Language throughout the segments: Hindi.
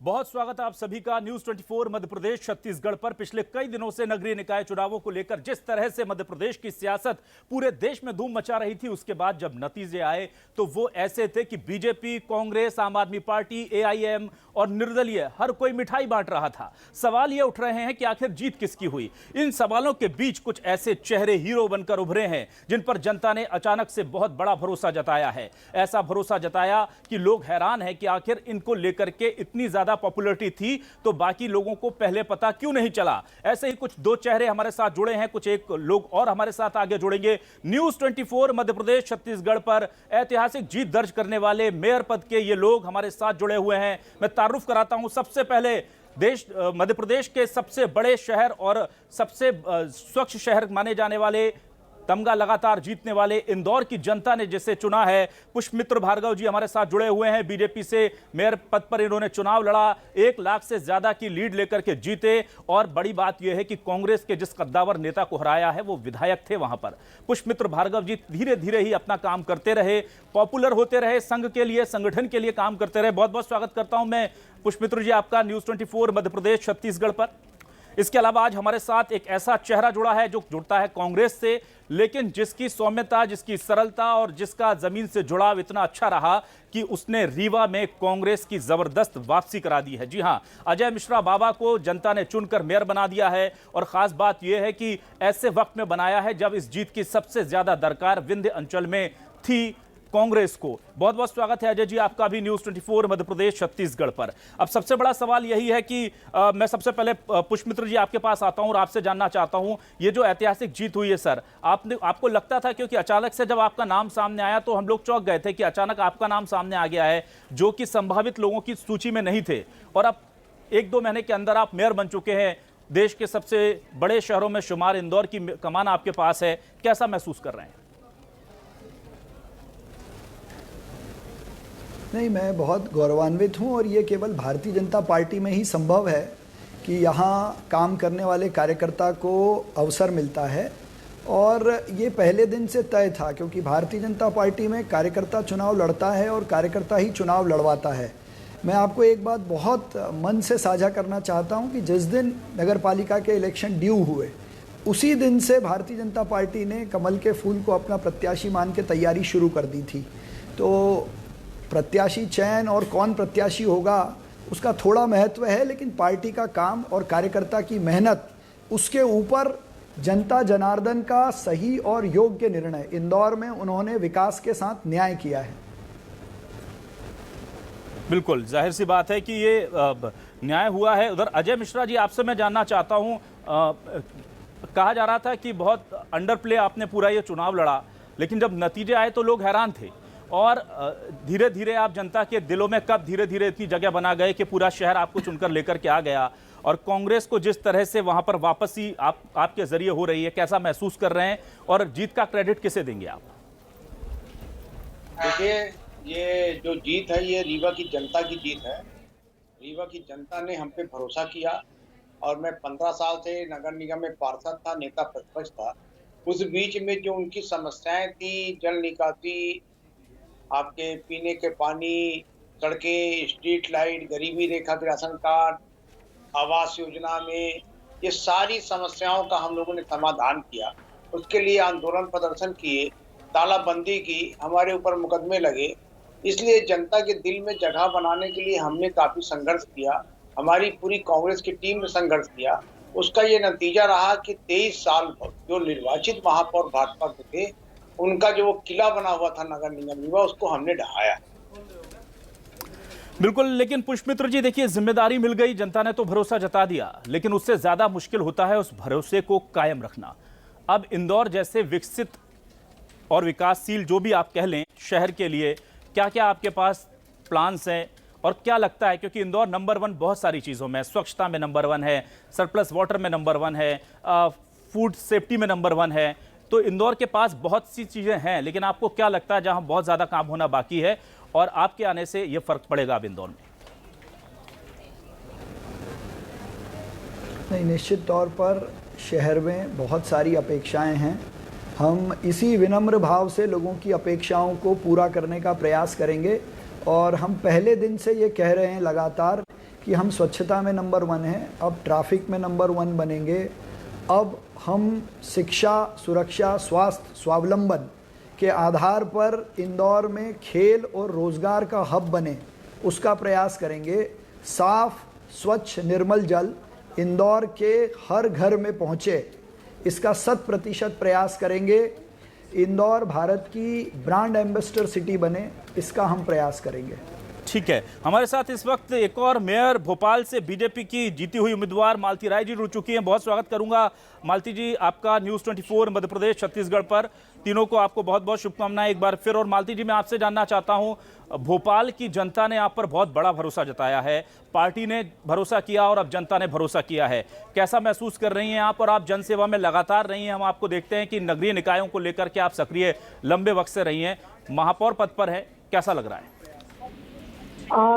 बहुत स्वागत है आप सभी का न्यूज 24 मध्य प्रदेश छत्तीसगढ़ पर। पिछले कई दिनों से नगरीय निकाय चुनावों को लेकर जिस तरह से मध्य प्रदेश की सियासत पूरे देश में धूम मचा रही थी, उसके बाद जब नतीजे आए तो वो ऐसे थे कि बीजेपी, कांग्रेस, आम आदमी पार्टी, एआईएम और निर्दलीय हर कोई मिठाई बांट रहा था। सवाल ये उठ रहे हैं कि आखिर जीत किसकी हुई। इन सवालों के बीच कुछ ऐसे चेहरे हीरो बनकर उभरे हैं जिन पर जनता ने अचानक से बहुत बड़ा भरोसा जताया है। ऐसा भरोसा जताया कि लोग हैरान हैं कि आखिर इनको लेकर के इतनी ज्यादा पॉपुलैरिटी थी तो बाकी लोगों को पहले पता क्यों नहीं चला। ऐसे ही कुछ दो चेहरे हमारे साथ जुड़े हैं, कुछ एक लोग और हमारे साथ आगे जुड़ेंगे। न्यूज 24 मध्य प्रदेश छत्तीसगढ़ पर ऐतिहासिक जीत दर्ज करने वाले मेयर पद के ये लोग हमारे साथ जुड़े हुए हैं। मैं तारुफ कराता हूं सबसे पहले मध्य प्रदेश के सबसे बड़े शहर और सबसे स्वच्छ शहर माने जाने वाले, तमगा लगातार जीतने वाले इंदौर की जनता ने जिसे चुना है। पुष्पमित्र भार्गव जी हमारे साथ जुड़े हुए हैं। बीजेपी से मेयर पद पर इन्होंने चुनाव लड़ा, 1 लाख से ज्यादा की लीड लेकर के जीते। और बड़ी बात यह है कि कांग्रेस के जिस कद्दावर नेता को हराया है वो विधायक थे वहां पर। पुष्पमित्र भार्गव जी धीरे धीरे ही अपना काम करते रहे, पॉपुलर होते रहे, संघ के लिए, संगठन के लिए काम करते रहे। बहुत बहुत स्वागत करता हूं मैं पुष्पमित्र जी आपका न्यूज 24 मध्य प्रदेश छत्तीसगढ़ पर। इसके अलावा आज हमारे साथ एक ऐसा चेहरा जुड़ा है जो जुड़ता है कांग्रेस से, लेकिन जिसकी सौम्यता, जिसकी सरलता और जिसका जमीन से जुड़ाव इतना अच्छा रहा कि उसने रीवा में कांग्रेस की जबरदस्त वापसी करा दी है। जी हां, अजय मिश्रा बाबा को जनता ने चुनकर मेयर बना दिया है। और खास बात यह है कि ऐसे वक्त में बनाया है जब इस जीत की सबसे ज्यादा दरकार विंध्य अंचल में थी कांग्रेस को। बहुत बहुत स्वागत है अजय जी आपका भी न्यूज 24 मध्य प्रदेश छत्तीसगढ़ पर। अब सबसे बड़ा सवाल यही है कि मैं सबसे पहले पुष्पमित्र जी आपके पास आता हूं और आपसे जानना चाहता हूं, ये जो ऐतिहासिक जीत हुई है सर, आपको लगता था, क्योंकि अचानक से जब आपका नाम सामने आया तो हम लोग चौंक गए थे कि अचानक आपका नाम सामने आ गया है जो कि संभावित लोगों की सूची में नहीं थे, और अब 1-2 महीने के अंदर आप मेयर बन चुके हैं। देश के सबसे बड़े शहरों में शुमार इंदौर की कमान आपके पास है, कैसा महसूस कर रहे हैं? नहीं, मैं बहुत गौरवान्वित हूं और ये केवल भारतीय जनता पार्टी में ही संभव है कि यहाँ काम करने वाले कार्यकर्ता को अवसर मिलता है। और ये पहले दिन से तय था, क्योंकि भारतीय जनता पार्टी में कार्यकर्ता चुनाव लड़ता है और कार्यकर्ता ही चुनाव लड़वाता है। मैं आपको एक बात बहुत मन से साझा करना चाहता हूँ कि जिस दिन नगर पालिका के इलेक्शन ड्यू हुए उसी दिन से भारतीय जनता पार्टी ने कमल के फूल को अपना प्रत्याशी मान के तैयारी शुरू कर दी थी। तो प्रत्याशी चयन और कौन प्रत्याशी होगा उसका थोड़ा महत्व है, लेकिन पार्टी का काम और कार्यकर्ता की मेहनत, उसके ऊपर जनता जनार्दन का सही और योग्य निर्णय। इंदौर में उन्होंने विकास के साथ न्याय किया है। बिल्कुल जाहिर सी बात है कि ये न्याय हुआ है। उधर अजय मिश्रा जी आपसे मैं जानना चाहता हूं, कहा जा रहा था कि बहुत अंडर प्ले आपने पूरा ये चुनाव लड़ा, लेकिन जब नतीजे आए तो लोग हैरान थे। और धीरे धीरे आप जनता के दिलों में कब धीरे धीरे इतनी जगह बना गए कि पूरा शहर आपको चुनकर लेकर के आ गया, और कांग्रेस को जिस तरह से वहां पर वापसी आपके जरिए हो रही है, कैसा महसूस कर रहे हैं और जीत का क्रेडिट किसे देंगे आप? देखिए, ये जो जीत है ये रीवा की जनता की जीत है। रीवा की जनता ने हम पे भरोसा किया और मैं 15 साल से नगर निगम में पार्षद था, नेता प्रतिपक्ष था। उस बीच में जो उनकी समस्याएं थी, जल निकासी, आपके पीने के पानी, सड़कें, स्ट्रीट लाइट, गरीबी रेखा के राशन कार्ड, आवास योजना में, ये सारी समस्याओं का हम लोगों ने समाधान किया। उसके लिए आंदोलन प्रदर्शन किए, तालाबंदी की, हमारे ऊपर मुकदमे लगे। इसलिए जनता के दिल में जगह बनाने के लिए हमने काफी संघर्ष किया। हमारी पूरी कांग्रेस की टीम ने संघर्ष किया। उसका ये नतीजा रहा कि 23 साल जो निर्वाचित महापौर भाजपा के थे, उनका जो वो किला बना हुआ था नगर निगम रीवा, उसको हमने ढहाया। बिल्कुल, लेकिन पुष्पमित्र जी देखिए, जिम्मेदारी मिल गई, जनता ने तो भरोसा जता दिया, लेकिन उससे ज्यादा मुश्किल होता है उस भरोसे को कायम रखना। अब इंदौर जैसे विकसित और विकासशील, जो भी आप कह लें, शहर के लिए क्या क्या आपके पास प्लान्स हैं और क्या लगता है, क्योंकि इंदौर नंबर 1 बहुत सारी चीज़ों में, स्वच्छता में नंबर 1 है, सरप्लस वाटर में नंबर 1 है, फूड सेफ्टी में नंबर 1 है, तो इंदौर के पास बहुत सी चीज़ें हैं, लेकिन आपको क्या लगता है जहां बहुत ज़्यादा काम होना बाकी है और आपके आने से ये फर्क पड़ेगा अब इंदौर में? नहीं, निश्चित तौर पर शहर में बहुत सारी अपेक्षाएं हैं। हम इसी विनम्र भाव से लोगों की अपेक्षाओं को पूरा करने का प्रयास करेंगे और हम पहले दिन से ये कह रहे हैं लगातार कि हम स्वच्छता में नंबर 1 हैं, अब ट्रैफिक में नंबर 1 बनेंगे, अब हम शिक्षा, सुरक्षा, स्वास्थ्य, स्वावलंबन के आधार पर इंदौर में खेल और रोजगार का हब बने, उसका प्रयास करेंगे। साफ, स्वच्छ, निर्मल जल इंदौर के हर घर में पहुँचे, इसका 100% प्रयास करेंगे। इंदौर भारत की ब्रांड एम्बेसडर सिटी बने, इसका हम प्रयास करेंगे। ठीक है, हमारे साथ इस वक्त एक और मेयर भोपाल से बीजेपी की जीती हुई उम्मीदवार मालती राय जी जुड़ चुकी हैं। बहुत स्वागत करूंगा मालती जी आपका न्यूज़ 24 मध्य प्रदेश छत्तीसगढ़ पर। तीनों को आपको बहुत बहुत शुभकामनाएं एक बार फिर। और मालती जी, मैं आपसे जानना चाहता हूं, भोपाल की जनता ने आप पर बहुत बड़ा भरोसा जताया है, पार्टी ने भरोसा किया और अब जनता ने भरोसा किया है। कैसा महसूस कर रही हैं आप? और आप जनसेवा में लगातार रही हैं, हम आपको देखते हैं कि नगरीय निकायों को लेकर के आप सक्रिय लंबे वक्त से रही हैं, महापौर पद पर है, कैसा लग रहा है?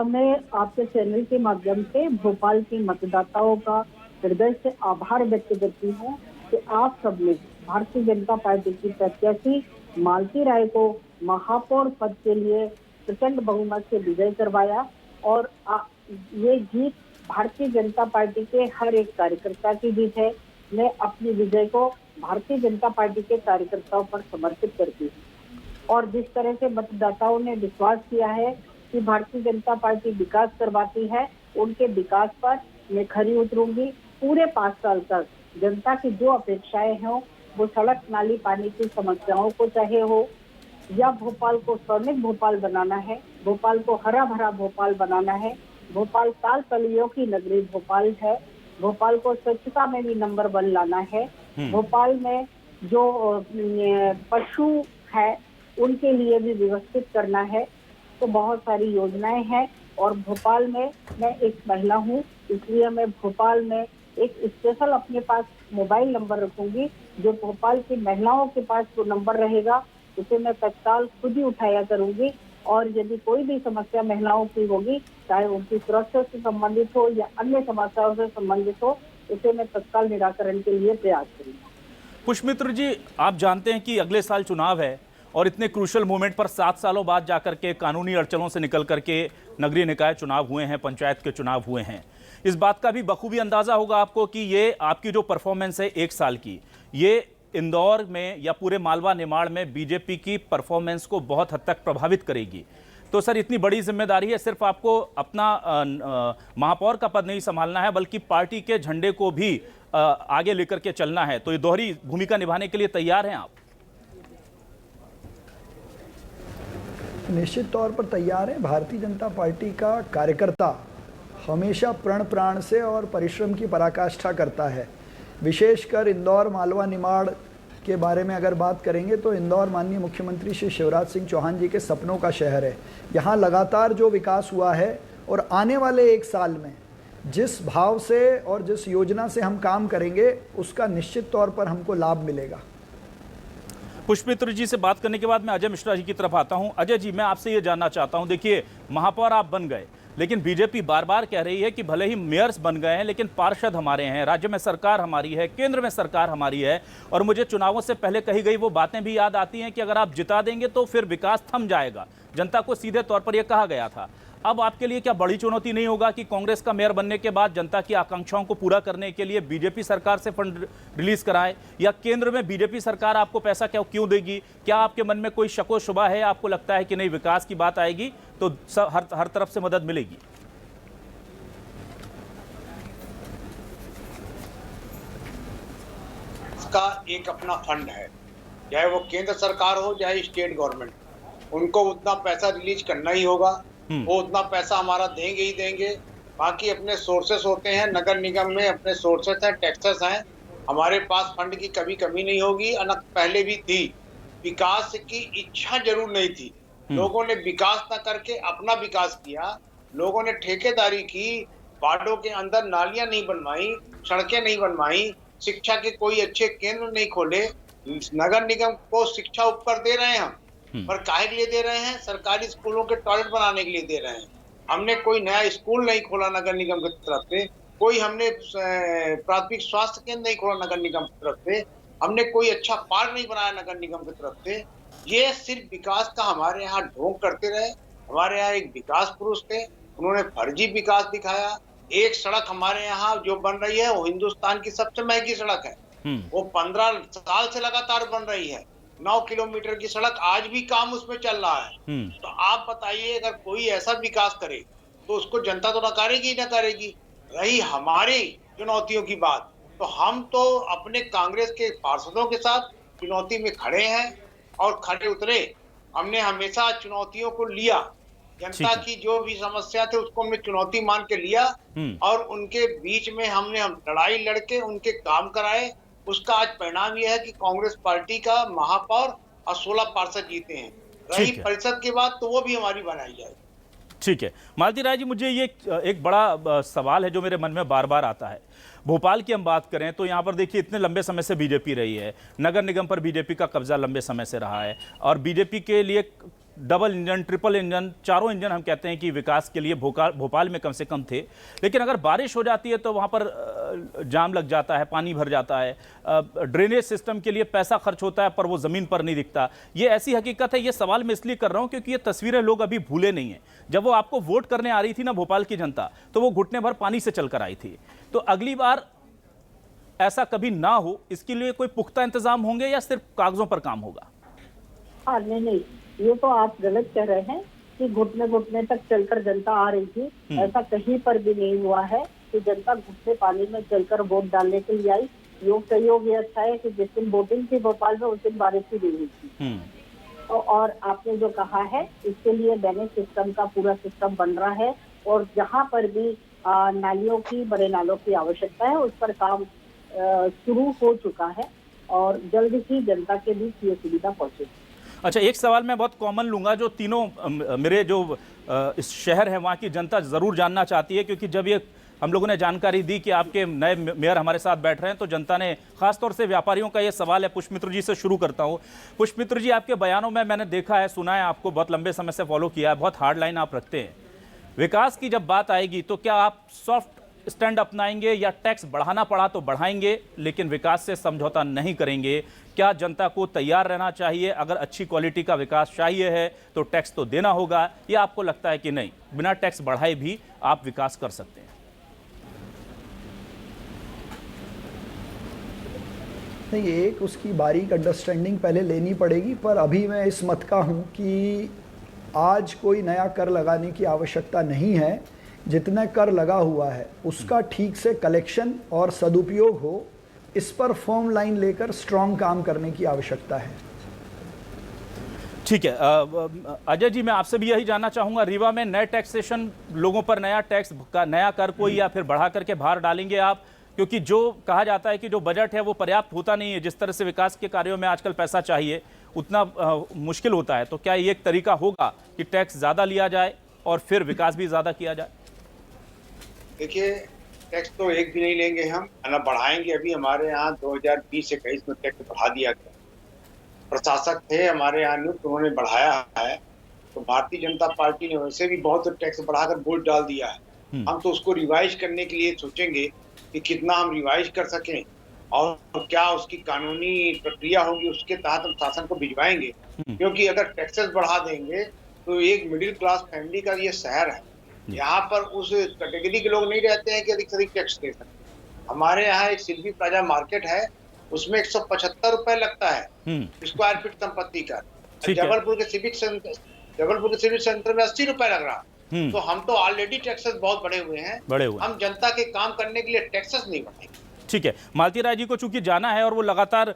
मैं आपके चैनल के माध्यम से भोपाल के मतदाताओं का हृदय से आभार व्यक्त करती हूँ कि आप सबने भारतीय जनता पार्टी की प्रत्याशी मालती राय को महापौर पद के लिए प्रचंड बहुमत से विजय करवाया। और ये जीत भारतीय जनता पार्टी के हर एक कार्यकर्ता की जीत है। मैं अपनी विजय को भारतीय जनता पार्टी के कार्यकर्ताओं पर समर्पित करती हूँ। और जिस तरह से मतदाताओं ने विश्वास किया है कि भारतीय जनता पार्टी विकास करवाती है, उनके विकास पर मैं खरी उतरूंगी। पूरे 5 साल तक जनता की जो अपेक्षाएं हों, वो सड़क, नाली, पानी की समस्याओं को चाहे हो, या भोपाल को स्वर्णिम भोपाल बनाना है, भोपाल को हरा भरा भोपाल बनाना है, भोपाल ताल तलियों की नगरी भोपाल है, भोपाल को स्वच्छता में भी नंबर 1 लाना है, भोपाल में जो पशु है उनके लिए भी व्यवस्थित करना है। तो बहुत सारी योजनाएं हैं। और भोपाल में मैं एक महिला हूं, इसलिए मैं भोपाल में एक स्पेशल अपने पास मोबाइल नंबर रखूंगी, जो भोपाल की महिलाओं के पास जो नंबर रहेगा उसे मैं तत्काल खुद ही उठाया करूंगी। और यदि कोई भी समस्या महिलाओं की होगी, चाहे उनकी सुरक्षा से संबंधित हो या अन्य समस्याओं से संबंधित हो, उसे मैं तत्काल निराकरण के लिए प्रयास करूंगी। पुष्पमित्र जी, आप जानते हैं कि अगले साल चुनाव है और इतने क्रूशल मोमेंट पर 7 सालों बाद जाकर के कानूनी अड़चनों से निकल करके नगरीय निकाय चुनाव हुए हैं, पंचायत के चुनाव हुए हैं। इस बात का भी बखूबी अंदाजा होगा आपको कि ये आपकी जो परफॉर्मेंस है 1 साल की, ये इंदौर में या पूरे मालवा निमाड़ में बीजेपी की परफॉर्मेंस को बहुत हद तक प्रभावित करेगी। तो सर, इतनी बड़ी जिम्मेदारी है, सिर्फ आपको अपना महापौर का पद नहीं संभालना है, बल्कि पार्टी के झंडे को भी आगे लेकर के चलना है। तो ये दोहरी भूमिका निभाने के लिए तैयार हैं आप? निश्चित तौर पर तैयार है। भारतीय जनता पार्टी का कार्यकर्ता हमेशा प्रण प्राण से और परिश्रम की पराकाष्ठा करता है। विशेषकर इंदौर, मालवा, निमाड़ के बारे में अगर बात करेंगे तो इंदौर माननीय मुख्यमंत्री श्री शिवराज सिंह चौहान जी के सपनों का शहर है। यहाँ लगातार जो विकास हुआ है और आने वाले 1 साल में जिस भाव से और जिस योजना से हम काम करेंगे, उसका निश्चित तौर पर हमको लाभ मिलेगा। पुष्पमित्र जी से बात करने के बाद मैं अजय मिश्रा जी की तरफ आता हूं। अजय जी, मैं आपसे ये जानना चाहता हूं, देखिए महापौर आप बन गए, लेकिन बीजेपी बार बार कह रही है कि भले ही मेयर्स बन गए हैं, लेकिन पार्षद हमारे हैं, राज्य में सरकार हमारी है, केंद्र में सरकार हमारी है। और मुझे चुनावों से पहले कही गई वो बातें भी याद आती हैं कि अगर आप जिता देंगे तो फिर विकास थम जाएगा। जनता को सीधे तौर पर यह कहा गया था। अब आपके लिए क्या बड़ी चुनौती नहीं होगा कि कांग्रेस का मेयर बनने के बाद जनता की आकांक्षाओं को पूरा करने के लिए बीजेपी सरकार से फंड रिलीज कराएं, या केंद्र में बीजेपी सरकार आपको पैसा क्यों देगी? क्या आपके मन में कोई शको शुबा है? आपको लगता है कि नहीं, विकास की बात आएगी तो हर तरफ से मदद मिलेगी? इसका एक अपना फंड है, चाहे वो केंद्र सरकार हो चाहे स्टेट गवर्नमेंट, उनको उतना पैसा रिलीज करना ही होगा। वो उतना पैसा हमारा देंगे ही देंगे। बाकी अपने सोर्सेस होते हैं, नगर निगम में अपने सोर्सेस हैं, टैक्सेस हैं। हमारे पास फंड की कभी कमी नहीं होगी, पहले भी थी। विकास की इच्छा जरूर नहीं थी। लोगों ने विकास न करके अपना विकास किया। लोगों ने ठेकेदारी की, वार्डों के अंदर नालियां नहीं बनवाई, सड़कें नहीं बनवाई, शिक्षा के कोई अच्छे केंद्र नहीं खोले। नगर निगम को शिक्षा उपकर दे रहे हैं हम, पर काहे के लिए दे रहे हैं? सरकारी स्कूलों के टॉयलेट बनाने के लिए दे रहे हैं। हमने कोई नया स्कूल नहीं खोला नगर निगम की तरफ से, कोई हमने प्राथमिक स्वास्थ्य केंद्र नहीं खोला नगर निगम की तरफ से, हमने कोई अच्छा पार्क नहीं बनाया नगर निगम की तरफ से। ये सिर्फ विकास का हमारे यहाँ ढोंग करते रहे। हमारे यहाँ एक विकास पुरुष थे, उन्होंने फर्जी विकास दिखाया। एक सड़क हमारे यहाँ जो बन रही है वो हिंदुस्तान की सबसे महंगी सड़क है, वो 15 साल से लगातार बन रही है। 9 किलोमीटर की सड़क, आज भी काम उसमें चल रहा है। तो आप बताइए, अगर कोई ऐसा विकास करे तो उसको जनता तो नकारेगी ही नकारेगी। रही हमारी चुनौतियों की बात, तो हम तो अपने कांग्रेस के पार्षदों के साथ चुनौती में खड़े हैं और खड़े उतरे। हमने हमेशा चुनौतियों को लिया, जनता की जो भी समस्या थे उसको हमने चुनौती मान के लिया और उनके बीच में हमने लड़ाई लड़के उनके काम कराए। उसका आज परिणाम यह है कि कांग्रेस पार्टी का महापौर और 16 पार्षद जीते हैं। रही परिषद की बात, तो वो भी हमारी बनाई जाएगी। ठीक है मालती राय जी, मुझे ये एक बड़ा सवाल है जो मेरे मन में बार बार आता है। भोपाल की हम बात करें तो यहाँ पर देखिए इतने लंबे समय से बीजेपी रही है, नगर निगम पर बीजेपी का कब्जा लंबे समय से रहा है और बीजेपी के लिए डबल इंजन, ट्रिपल इंजन, चारों इंजन हम कहते हैं कि विकास के लिए भोपाल में कम से कम थे। लेकिन अगर बारिश हो जाती है तो वहाँ पर जाम लग जाता है, पानी भर जाता है, ड्रेनेज सिस्टम के लिए पैसा खर्च होता है पर वो ज़मीन पर नहीं दिखता। ये ऐसी हकीकत है। ये सवाल मैं इसलिए कर रहा हूँ क्योंकि ये तस्वीरें लोग अभी भूले नहीं हैं। जब वो आपको वोट करने आ रही थी ना भोपाल की जनता, तो वो घुटने भर पानी से चल कर आई थी। तो अगली बार ऐसा कभी ना हो, इसके लिए कोई पुख्ता इंतजाम होंगे या सिर्फ कागजों पर काम होगा? हाँ, नहीं, ये तो आप गलत कह रहे हैं कि घुटने घुटने तक चलकर जनता आ रही थी। ऐसा कहीं पर भी नहीं हुआ है कि जनता घुटने पानी में चलकर वोट डालने के लिए आई। योग सहयोग ये अच्छा है कि जिस दिन वोटिंग थी भोपाल में उस दिन बारिश ही नहीं हुई थी। और आपने जो कहा है, इसके लिए ड्रेनेज सिस्टम का पूरा सिस्टम बन रहा है और जहाँ पर भी नालियों की, बड़े नालों की आवश्यकता है, उस पर काम शुरू हो चुका है और जल्द ही जनता के बीच ये सुविधा पहुंचेगी। अच्छा, एक सवाल मैं बहुत कॉमन लूंगा जो तीनों मेरे जो इस शहर है वहाँ की जनता ज़रूर जानना चाहती है, क्योंकि जब ये हम लोगों ने जानकारी दी कि आपके नए मेयर हमारे साथ बैठ रहे हैं तो जनता ने, खासतौर से व्यापारियों का ये सवाल है। पुष्पमित्र जी से शुरू करता हूँ। पुष्पमित्र जी, आपके बयानों में मैंने देखा है, सुना है, आपको बहुत लंबे समय से फॉलो किया है, बहुत हार्ड लाइन आप रखते हैं। विकास की जब बात आएगी तो क्या आप सॉफ्ट स्टैंड अपनाएंगे या टैक्स बढ़ाना पड़ा तो बढ़ाएंगे लेकिन विकास से समझौता नहीं करेंगे? क्या जनता को तैयार रहना चाहिए, अगर अच्छी क्वालिटी का विकास चाहिए है तो टैक्स तो देना होगा, या आपको लगता है कि नहीं, बिना टैक्स बढ़ाए भी आप विकास कर सकते हैं? नहीं, एक उसकी बारीक अंडरस्टैंडिंग पहले लेनी पड़ेगी, पर अभी मैं इस मत का हूँ कि आज कोई नया कर लगाने की आवश्यकता नहीं है। जितना कर लगा हुआ है उसका ठीक से कलेक्शन और सदुपयोग हो, इस पर फर्म लाइन लेकर स्ट्रांग काम करने की आवश्यकता है। ठीक है अजय जी, मैं आपसे भी यही जानना चाहूंगा, रीवा में नए टैक्सेशन, लोगों पर नया टैक्स का नया कर कोई या फिर बढ़ा करके भार डालेंगे आप? क्योंकि जो कहा जाता है कि जो बजट है वो पर्याप्त होता नहीं है, जिस तरह से विकास के कार्यों में आजकल पैसा चाहिए उतना मुश्किल होता है। तो क्या ये एक तरीका होगा कि टैक्स ज़्यादा लिया जाए और फिर विकास भी ज़्यादा किया जाए? देखिए, टैक्स तो एक भी नहीं लेंगे हम, ना बढ़ाएंगे। अभी हमारे यहाँ 2020-21 में टैक्स बढ़ा दिया गया। प्रशासक थे हमारे यहाँ नियुक्त, उन्होंने बढ़ाया है। तो भारतीय जनता पार्टी ने वैसे भी बहुत टैक्स बढ़ाकर वोट डाल दिया है। हम तो उसको रिवाइज करने के लिए सोचेंगे कि कितना हम रिवाइज कर सकें और क्या उसकी कानूनी प्रक्रिया होगी, उसके तहत हम शासन को भिजवाएंगे। क्योंकि अगर टैक्सेस बढ़ा देंगे तो एक मिडिल क्लास फैमिली का ये शहर है, यहाँ पर उस कैटेगरी के लोग नहीं रहते हैं कि अधिक से अधिक टैक्स दे सकते। हमारे यहाँ एक सिल्वी प्लाजा मार्केट है, उसमें 175 रुपए लगता है स्क्वायर फीट संपत्ति का। जबलपुर के सिविक सेंटर में 80 रुपए लग रहा। तो हम तो ऑलरेडी टैक्सेस बहुत बढ़े हुए हैं, हम जनता के काम करने के लिए टैक्सेस नहीं बढ़ाएंगे। ठीक है, मालती राय जी को चूंकि जाना है और वो लगातार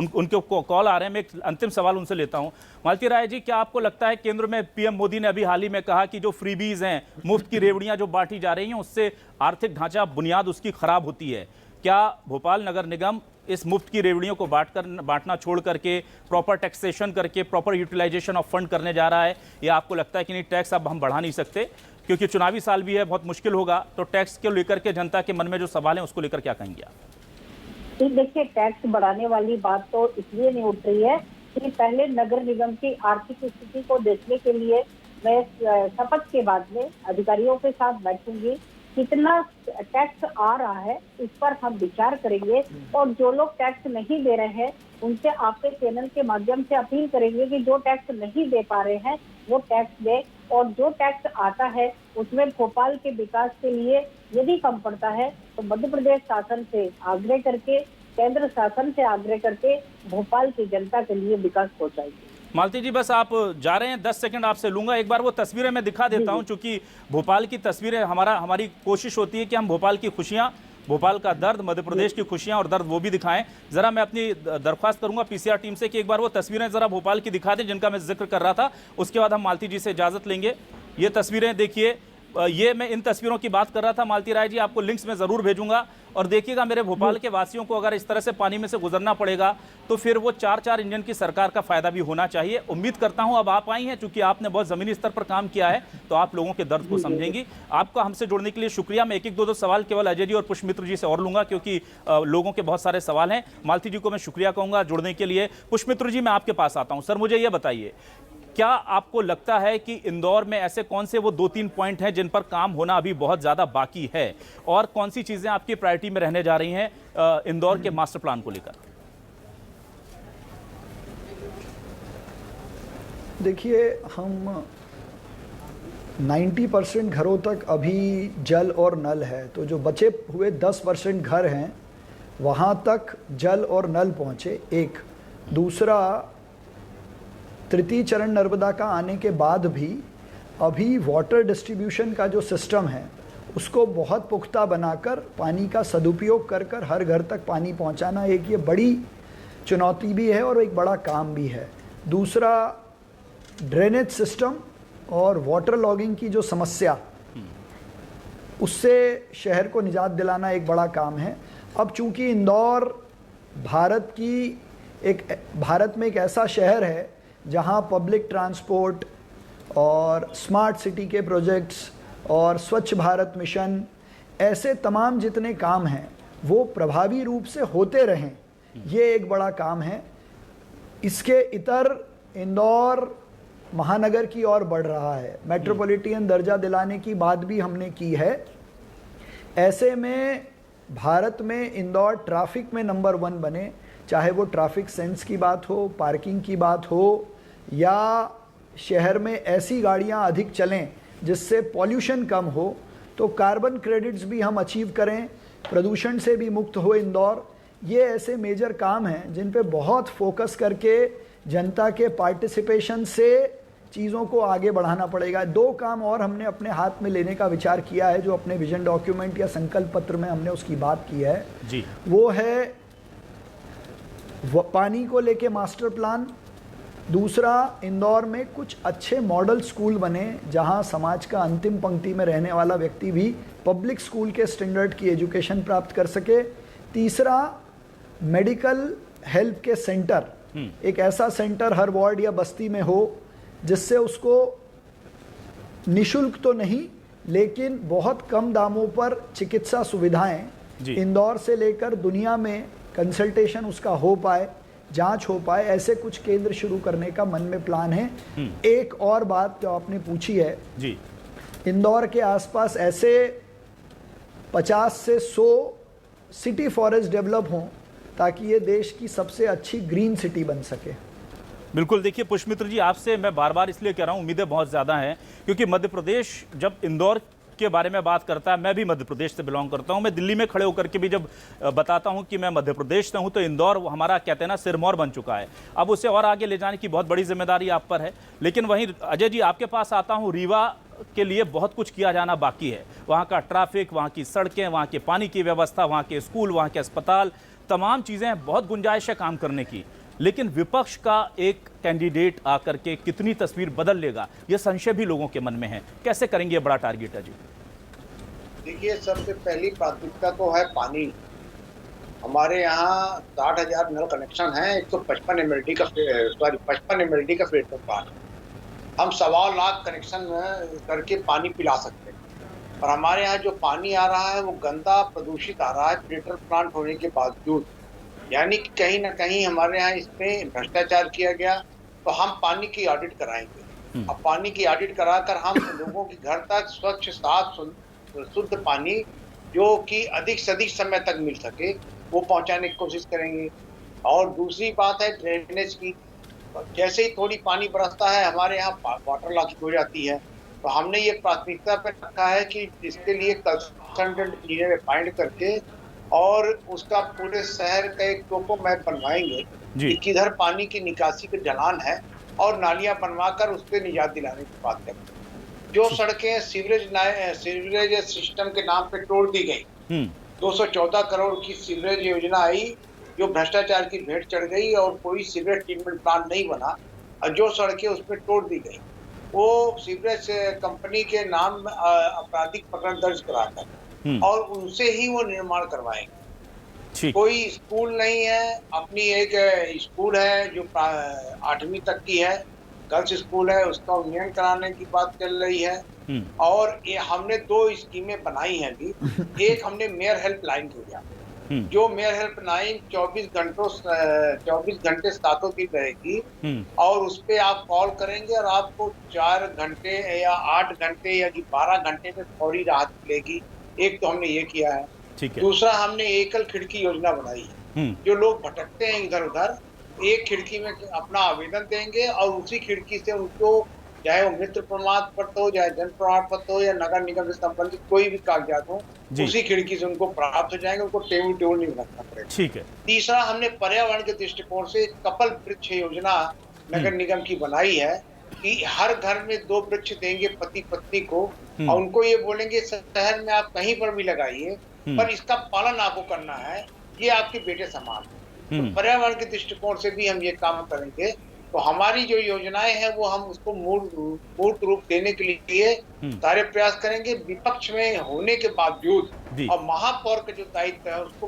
उनके कॉल आ रहे हैं, मैं एक अंतिम सवाल उनसे लेता हूं। मालती राय जी, क्या आपको लगता है केंद्र में पीएम मोदी ने अभी हाल ही में कहा कि जो फ्रीबीज हैं, मुफ्त की रेवड़ियां जो बांटी जा रही हैं, उससे आर्थिक ढांचा, बुनियाद उसकी खराब होती है? क्या भोपाल नगर निगम इस मुफ्त की रेवड़ियों को बांटना छोड़ करके प्रॉपर टैक्सेशन करके प्रॉपर यूटिलाइजेशन ऑफ फंड करने जा रहा है, या आपको लगता है कि नहीं, टैक्स अब हम बढ़ा नहीं सकते क्योंकि चुनावी साल भी है, बहुत मुश्किल होगा? तो टैक्स को लेकर के जनता के मन में जो सवाल है उसको लेकर क्या कहेंगे आप? तो देखिए, टैक्स बढ़ाने वाली बात तो इसलिए नहीं उठ रही है कि पहले नगर निगम की आर्थिक स्थिति को देखने के लिए मैं शपथ के बाद में अधिकारियों के साथ बैठूंगी, कितना टैक्स आ रहा है इस पर हम विचार करेंगे और जो लोग टैक्स नहीं दे रहे हैं उनसे आपके चैनल के माध्यम से अपील करेंगे कि जो टैक्स नहीं दे पा रहे हैं वो टैक्स दे, और जो टैक्स आता है उसमें भोपाल के विकास के लिए यदि कम पड़ता है तो मध्य प्रदेश शासन से आग्रह करके, केंद्र शासन से आग्रह करके भोपाल की जनता के लिए विकास पहुंचाएंगे। मालती जी, बस आप जा रहे हैं, 10 सेकंड आपसे लूंगा। एक बार वो तस्वीरें मैं दिखा देता हूं, क्योंकि भोपाल की तस्वीरें हमारी कोशिश होती है कि हम भोपाल की खुशियां, भोपाल का दर्द, मध्य प्रदेश की खुशियां और दर्द वो भी दिखाएं। जरा मैं अपनी दरख्वास्त करूंगा पीसीआर टीम से कि एक बार वो तस्वीरें जरा भोपाल की दिखा दें जिनका मैं जिक्र कर रहा था। उसके बाद हम मालती जी से इजाजत लेंगे। ये तस्वीरें देखिए, ये मैं इन तस्वीरों की बात कर रहा था। मालती राय जी, आपको लिंक्स में जरूर भेजूंगा। और देखिएगा, मेरे भोपाल के वासियों को अगर इस तरह से पानी में से गुजरना पड़ेगा तो फिर वो 4-4 इंजन की सरकार का फायदा भी होना चाहिए। उम्मीद करता हूं अब आप आई हैं, चूंकि आपने बहुत जमीनी स्तर पर काम किया है तो आप लोगों के दर्द को समझेंगी। आपका हमसे जुड़ने के लिए शुक्रिया। मैं एक 2 सवाल केवल अजय जी और पुष्पमित्र जी से और लूंगा, क्योंकि लोगों के बहुत सारे सवाल हैं। मालती जी को मैं शुक्रिया कहूंगा जुड़ने के लिए। पुष्पमित्र जी, मैं आपके पास आता हूं। सर, मुझे यह बताइए, क्या आपको लगता है कि इंदौर में ऐसे कौन से वो 2-3 पॉइंट हैं जिन पर काम होना अभी बहुत ज़्यादा बाकी है, और कौन सी चीज़ें आपकी प्रायोरिटी में रहने जा रही हैं इंदौर के मास्टर प्लान को लेकर? देखिए, हम 90% घरों तक अभी जल और नल है, तो जो बचे हुए 10% घर हैं वहाँ तक जल और नल पहुँचे। एक दूसरा, तृतीय चरण नर्मदा का आने के बाद भी अभी वाटर डिस्ट्रीब्यूशन का जो सिस्टम है उसको बहुत पुख्ता बनाकर पानी का सदुपयोग कर कर हर घर तक पानी पहुंचाना, एक ये बड़ी चुनौती भी है और एक बड़ा काम भी है। दूसरा, ड्रेनेज सिस्टम और वाटर लॉगिंग की जो समस्या, उससे शहर को निजात दिलाना एक बड़ा काम है। अब चूंकि इंदौर भारत में एक ऐसा शहर है जहां पब्लिक ट्रांसपोर्ट और स्मार्ट सिटी के प्रोजेक्ट्स और स्वच्छ भारत मिशन, ऐसे तमाम जितने काम हैं वो प्रभावी रूप से होते रहें, ये एक बड़ा काम है। इसके इतर इंदौर महानगर की ओर बढ़ रहा है, मेट्रोपॉलिटन दर्जा दिलाने की बात भी हमने की है। ऐसे में भारत में इंदौर ट्रैफिक में नंबर 1 बने, चाहे वो ट्रैफिक सेंस की बात हो, पार्किंग की बात हो, या शहर में ऐसी गाड़ियां अधिक चलें जिससे पॉल्यूशन कम हो, तो कार्बन क्रेडिट्स भी हम अचीव करें, प्रदूषण से भी मुक्त हो इंदौर। ये ऐसे मेजर काम हैं जिन पे बहुत फोकस करके जनता के पार्टिसिपेशन से चीज़ों को आगे बढ़ाना पड़ेगा। 2 काम और हमने अपने हाथ में लेने का विचार किया है, जो अपने विजन डॉक्यूमेंट या संकल्प पत्र में हमने उसकी बात की है जी। वो है पानी को लेके मास्टर प्लान। दूसरा, इंदौर में कुछ अच्छे मॉडल स्कूल बने जहां समाज का अंतिम पंक्ति में रहने वाला व्यक्ति भी पब्लिक स्कूल के स्टैंडर्ड की एजुकेशन प्राप्त कर सके। तीसरा, मेडिकल हेल्प के सेंटर, एक ऐसा सेंटर हर वार्ड या बस्ती में हो जिससे उसको निशुल्क तो नहीं लेकिन बहुत कम दामों पर चिकित्सा सुविधाएं इंदौर से लेकर दुनिया में कंसल्टेशन उसका हो पाए, जांच हो पाए, ऐसे कुछ केंद्र शुरू करने का मन में प्लान है। एक और बात जो आपने पूछी है जी, इंदौर के आसपास ऐसे 50 से 100 सिटी फॉरेस्ट डेवलप हों ताकि ये देश की सबसे अच्छी ग्रीन सिटी बन सके। बिल्कुल। देखिए पुष्पमित्र जी, आपसे मैं बार बार इसलिए कह रहा हूँ, उम्मीदें बहुत ज़्यादा हैं, क्योंकि मध्य प्रदेश जब इंदौर के बारे में बात करता है, मैं भी मध्य प्रदेश से बिलोंग करता हूं, मैं दिल्ली में खड़े होकर के भी जब बताता हूं कि मैं मध्य प्रदेश से हूं, तो इंदौर हमारा कहते हैं ना सिरमौर बन चुका है। अब उसे और आगे ले जाने की बहुत बड़ी जिम्मेदारी आप पर है। लेकिन वहीं अजय जी, आपके पास आता हूं, रीवा के लिए बहुत कुछ किया जाना बाकी है। वहाँ का ट्रैफिक, वहाँ की सड़कें, वहाँ के पानी की व्यवस्था, वहाँ के स्कूल, वहाँ के अस्पताल, तमाम चीज़ें, बहुत गुंजाइश है काम करने की। लेकिन विपक्ष का एक कैंडिडेट आकर के कितनी तस्वीर बदल लेगा, यह संशय भी लोगों के मन में है। कैसे करेंगे, बड़ा टारगेट है जी? देखिए, सबसे पहली प्राथमिकता तो है पानी। हमारे यहाँ 60,000 नल कनेक्शन है, 155 MLD का 55 MLD का फीडर प्लांट। हम 1.25 लाख कनेक्शन करके पानी पिला सकते हैं, और हमारे यहाँ जो पानी आ रहा है वो गंदा प्रदूषित आ रहा है फिल्टर प्लांट होने के बावजूद। यानी कि कहीं ना कहीं हमारे यहाँ इसमें भ्रष्टाचार किया गया। तो हम पानी की ऑडिट कराएंगे। अब पानी की ऑडिट कराकर हम लोगों के घर तक स्वच्छ, साफ, शुद्ध पानी जो कि अधिक से अधिक समय तक मिल सके वो पहुंचाने की कोशिश करेंगे। और दूसरी बात है ड्रेनेज की। जैसे ही थोड़ी पानी बरसता है हमारे यहाँ वाटर लॉगिंग हो जाती है, तो हमने ये प्राथमिकता पे रखा है कि इसके लिए कंसल्टेंट इंजीनियर अपॉइंट करके और उसका पूरे शहर का एक टोपो मैप बनवाएंगे कि किधर पानी की निकासी के ढलान है और नालियां बनवाकर उस पर निजात दिलाने की बात करें। जो सड़कें सीवरेज सिस्टम के नाम पे तोड़ दी गई, 214 करोड़ की सीवरेज योजना आई जो भ्रष्टाचार की भेंट चढ़ गई और कोई सीवरेज ट्रीटमेंट प्लांट नहीं बना और जो सड़कें उसमें तोड़ दी गई वो सीवरेज कंपनी के नाम आपराधिक प्रकरण दर्ज कराकर और उनसे ही वो निर्माण करवाएंगे। कोई स्कूल नहीं है, अपनी एक स्कूल है जो 8वीं तक की है, गर्ल्स स्कूल है, उसका उन्नयन कराने की बात चल रही है। और ये हमने 2 स्कीमें बनाई हैं अभी। एक हमने मेयर हेल्पलाइन किया, जो मेयर हेल्पलाइन 24 घंटे सातों दिन रहेगी और उस पे आप कॉल करेंगे और आपको 4 घंटे या 8 घंटे या 12 घंटे में फौरी राहत मिलेगी। एक तो हमने ये किया है। दूसरा हमने एकल खिड़की योजना बनाई है। जो लोग भटकते हैं इधर उधर, एक खिड़की में अपना आवेदन देंगे और उसी खिड़की से उनको चाहे वो मित्र प्रमाण पत्र हो, चाहे जन प्रमाण पत्र हो या नगर निगम से संबंधित कोई भी कागजात हो, उसी खिड़की से उनको प्राप्त हो जाएंगे। उनको टेबल नहीं रखना पड़ेगा। ठीक है। तीसरा हमने पर्यावरण के दृष्टिकोण से कपल वृक्ष योजना नगर निगम की बनाई है कि हर घर में 2 वृक्ष देंगे पति पत्नी को और उनको ये बोलेंगे शहर में आप कहीं पर भी लगाइए पर इसका पालन आपको करना है, ये आपके बेटे समान है। तो पर्यावरण के दृष्टिकोण से भी हम ये काम करेंगे। तो हमारी जो योजनाएं हैं वो हम उसको मूर्त रूप देने के लिए सारे प्रयास करेंगे। विपक्ष में होने के बावजूद और महापौर का जो दायित्व है उसको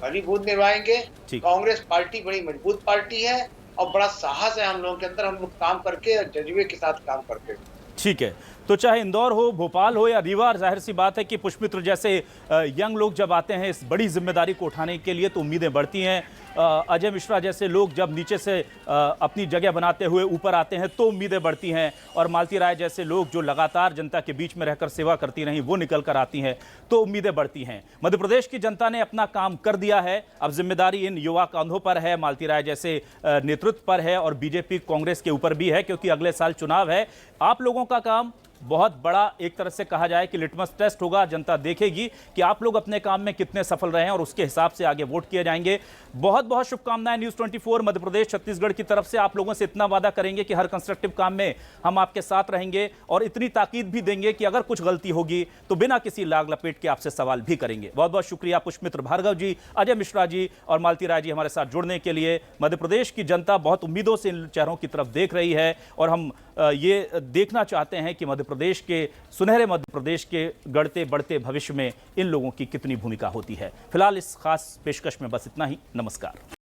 भलीभूत निभाएंगे। कांग्रेस पार्टी बड़ी मजबूत पार्टी है और बड़ा साहस है हम लोगों के अंदर। हम लोग काम करके और जज्बे के साथ काम करते हैं। ठीक है, तो चाहे इंदौर हो, भोपाल हो या रीवा, जाहिर सी बात है कि पुष्पमित्र जैसे यंग लोग जब आते हैं इस बड़ी जिम्मेदारी को उठाने के लिए तो उम्मीदें बढ़ती हैं। अजय मिश्रा जैसे लोग जब नीचे से अपनी जगह बनाते हुए ऊपर आते हैं तो उम्मीदें बढ़ती हैं और मालती राय जैसे लोग जो लगातार जनता के बीच में रहकर सेवा करती रहीं वो निकल कर आती हैं तो उम्मीदें बढ़ती हैं। मध्य प्रदेश की जनता ने अपना काम कर दिया है, अब जिम्मेदारी इन युवा कंधों पर है, मालती राय जैसे नेतृत्व पर है और बीजेपी कांग्रेस के ऊपर भी है क्योंकि अगले साल चुनाव है। आप लोगों का काम बहुत बड़ा एक तरह से कहा जाए कि लिटमस टेस्ट होगा। जनता देखेगी कि आप लोग अपने काम में कितने सफल रहे हैं और उसके हिसाब से आगे वोट किए जाएंगे। बहुत बहुत शुभकामनाएं न्यूज़ 24 मध्य प्रदेश छत्तीसगढ़ की तरफ से। आप लोगों से इतना वादा करेंगे कि हर कंस्ट्रक्टिव काम में हम आपके साथ रहेंगे और इतनी ताकीद भी देंगे कि अगर कुछ गलती होगी तो बिना किसी लाग लपेट के आपसे सवाल भी करेंगे। बहुत बहुत शुक्रिया पुष्पमित्र भार्गव जी, अजय मिश्रा जी और मालती राय जी हमारे साथ जुड़ने के लिए। मध्य प्रदेश की जनता बहुत उम्मीदों से इन चेहरों की तरफ देख रही है और हम ये देखना चाहते हैं कि मध्य प्रदेश के सुनहरे मध्य प्रदेश के गढ़ते बढ़ते भविष्य में इन लोगों की कितनी भूमिका होती है। फिलहाल इस खास पेशकश में बस इतना ही। नमस्कार।